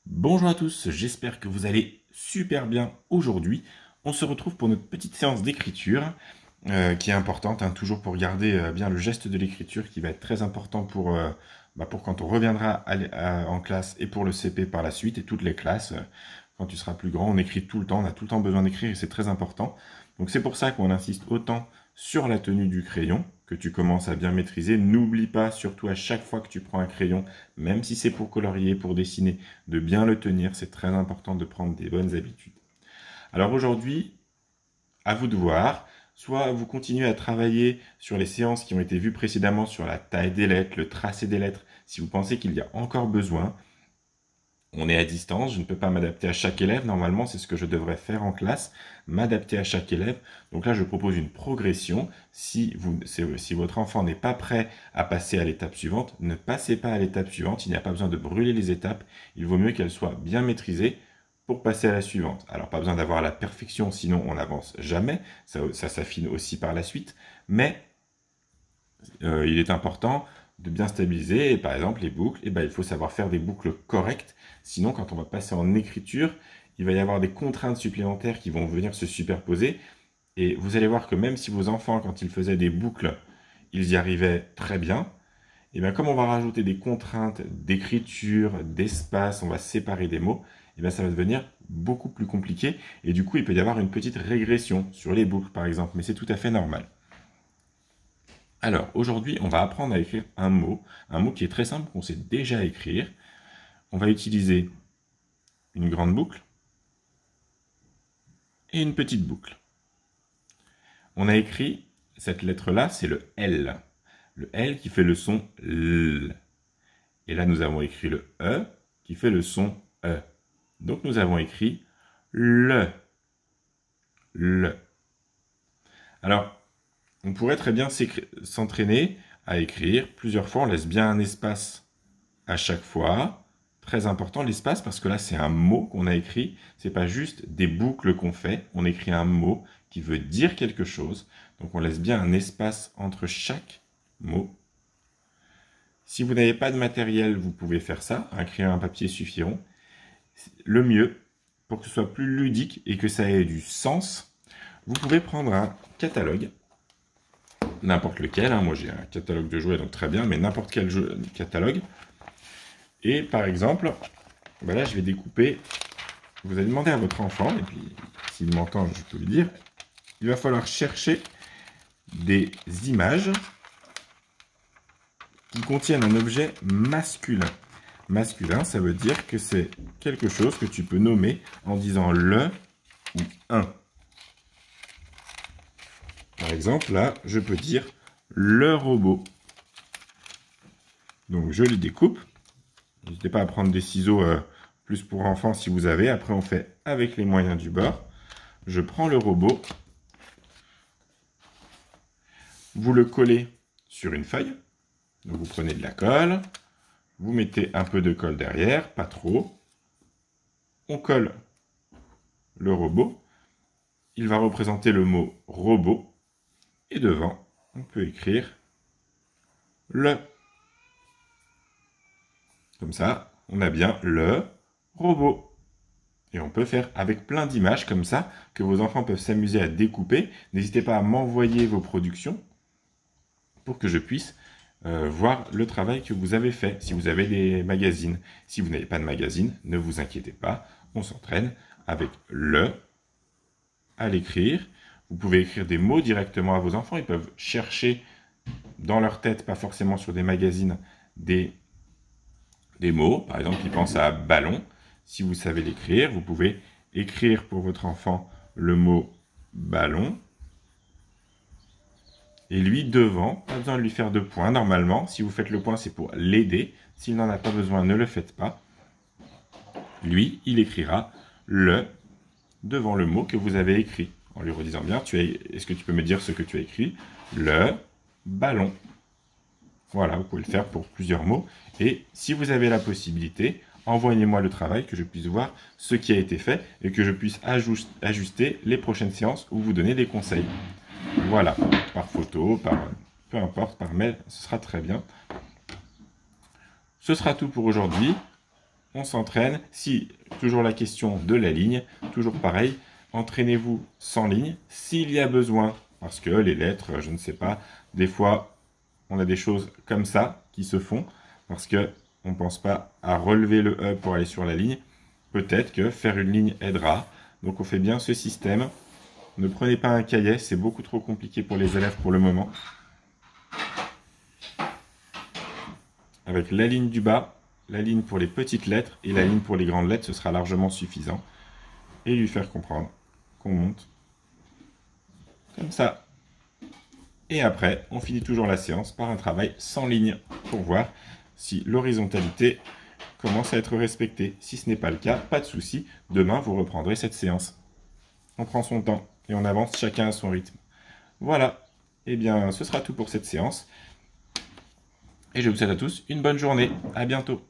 Bonjour à tous, j'espère que vous allez super bien aujourd'hui. On se retrouve pour notre petite séance d'écriture qui est importante, hein, toujours pour garder bien le geste de l'écriture qui va être très important pour quand on reviendra en classe et pour le CP par la suite et toutes les classes. Quand tu seras plus grand, on écrit tout le temps, on a tout le temps besoin d'écrire et c'est très important. Donc c'est pour ça qu'on insiste autant sur la tenue du crayon, que tu commences à bien maîtriser. N'oublie pas, surtout à chaque fois que tu prends un crayon, même si c'est pour colorier, pour dessiner, de bien le tenir. C'est très important de prendre des bonnes habitudes. Alors aujourd'hui, à vous de voir. Soit vous continuez à travailler sur les séances qui ont été vues précédemment sur la taille des lettres, le tracé des lettres, si vous pensez qu'il y a encore besoin. On est à distance, je ne peux pas m'adapter à chaque élève. Normalement, c'est ce que je devrais faire en classe, m'adapter à chaque élève. Donc là, je propose une progression. Si votre enfant n'est pas prêt à passer à l'étape suivante, ne passez pas à l'étape suivante. Il n'y a pas besoin de brûler les étapes. Il vaut mieux qu'elles soient bien maîtrisées pour passer à la suivante. Alors, pas besoin d'avoir la perfection, sinon on n'avance jamais. Ça s'affine aussi par la suite. Mais il est important de bien stabiliser. Et par exemple, les boucles, il faut savoir faire des boucles correctes. Sinon, quand on va passer en écriture, il va y avoir des contraintes supplémentaires qui vont venir se superposer. Et vous allez voir que même si vos enfants, quand ils faisaient des boucles, ils y arrivaient très bien, et bien comme on va rajouter des contraintes d'écriture, d'espace, on va séparer des mots, et bien ça va devenir beaucoup plus compliqué. Et du coup, il peut y avoir une petite régression sur les boucles, par exemple. Mais c'est tout à fait normal. Alors, aujourd'hui, on va apprendre à écrire un mot qui est très simple, qu'on sait déjà écrire. On va utiliser une grande boucle et une petite boucle. On a écrit, cette lettre-là, c'est le L. Le L qui fait le son L. Et là, nous avons écrit le E qui fait le son E. Donc, nous avons écrit le. Le. Alors, on pourrait très bien s'entraîner à écrire plusieurs fois. On laisse bien un espace à chaque fois. Très important l'espace parce que là, c'est un mot qu'on a écrit. C'est pas juste des boucles qu'on fait. On écrit un mot qui veut dire quelque chose. Donc, on laisse bien un espace entre chaque mot. Si vous n'avez pas de matériel, vous pouvez faire ça. Un crayon et un papier suffiront. Le mieux, pour que ce soit plus ludique et que ça ait du sens, vous pouvez prendre un catalogue. N'importe lequel, hein. Moi j'ai un catalogue de jouets, donc très bien, mais n'importe quel catalogue. Et par exemple, voilà, je vais découper, vous allez demander à votre enfant, et puis s'il m'entend, je peux lui dire, il va falloir chercher des images qui contiennent un objet masculin. Masculin, ça veut dire que c'est quelque chose que tu peux nommer en disant le ou un. Par exemple, là, je peux dire le robot. Donc, je les découpe. N'hésitez pas à prendre des ciseaux plus pour enfants si vous avez. Après, on fait avec les moyens du bord. Je prends le robot. Vous le collez sur une feuille. Donc, vous prenez de la colle. Vous mettez un peu de colle derrière, pas trop. On colle le robot. Il va représenter le mot robot. Et devant, on peut écrire le. Comme ça, on a bien le robot. Et on peut faire avec plein d'images comme ça, que vos enfants peuvent s'amuser à découper. N'hésitez pas à m'envoyer vos productions pour que je puisse voir le travail que vous avez fait, si vous avez des magazines. Si vous n'avez pas de magazine, ne vous inquiétez pas, on s'entraîne avec le à l'écrire. Vous pouvez écrire des mots directement à vos enfants. Ils peuvent chercher dans leur tête, pas forcément sur des magazines, des mots. Par exemple, ils pensent à ballon. Si vous savez l'écrire, vous pouvez écrire pour votre enfant le mot ballon. Et lui, devant, pas besoin de lui faire de point. Normalement, si vous faites le point, c'est pour l'aider. S'il n'en a pas besoin, ne le faites pas. Lui, il écrira le devant le mot que vous avez écrit. En lui redisant bien, est-ce que tu peux me dire ce que tu as écrit? Le ballon. Voilà, vous pouvez le faire pour plusieurs mots. Et si vous avez la possibilité, envoyez-moi le travail, que je puisse voir ce qui a été fait et que je puisse ajuster les prochaines séances ou vous donner des conseils. Voilà, par photo, peu importe, par mail, ce sera très bien. Ce sera tout pour aujourd'hui. on s'entraîne. Si, toujours la question de la ligne, toujours pareil, entraînez-vous sans ligne. S'il y a besoin, parce que les lettres, je ne sais pas, des fois, on a des choses comme ça qui se font, parce que on ne pense pas à relever le E pour aller sur la ligne. Peut-être que faire une ligne aidera. Donc on fait bien ce système. Ne prenez pas un cahier, c'est beaucoup trop compliqué pour les élèves pour le moment. Avec la ligne du bas, la ligne pour les petites lettres et la ligne pour les grandes lettres, ce sera largement suffisant. Et lui faire comprendre qu'on monte comme ça. Et après, on finit toujours la séance par un travail sans ligne pour voir si l'horizontalité commence à être respectée. Si ce n'est pas le cas, pas de souci. Demain, vous reprendrez cette séance. On prend son temps et on avance chacun à son rythme. Voilà. Eh bien, ce sera tout pour cette séance. Et je vous souhaite à tous une bonne journée. À bientôt.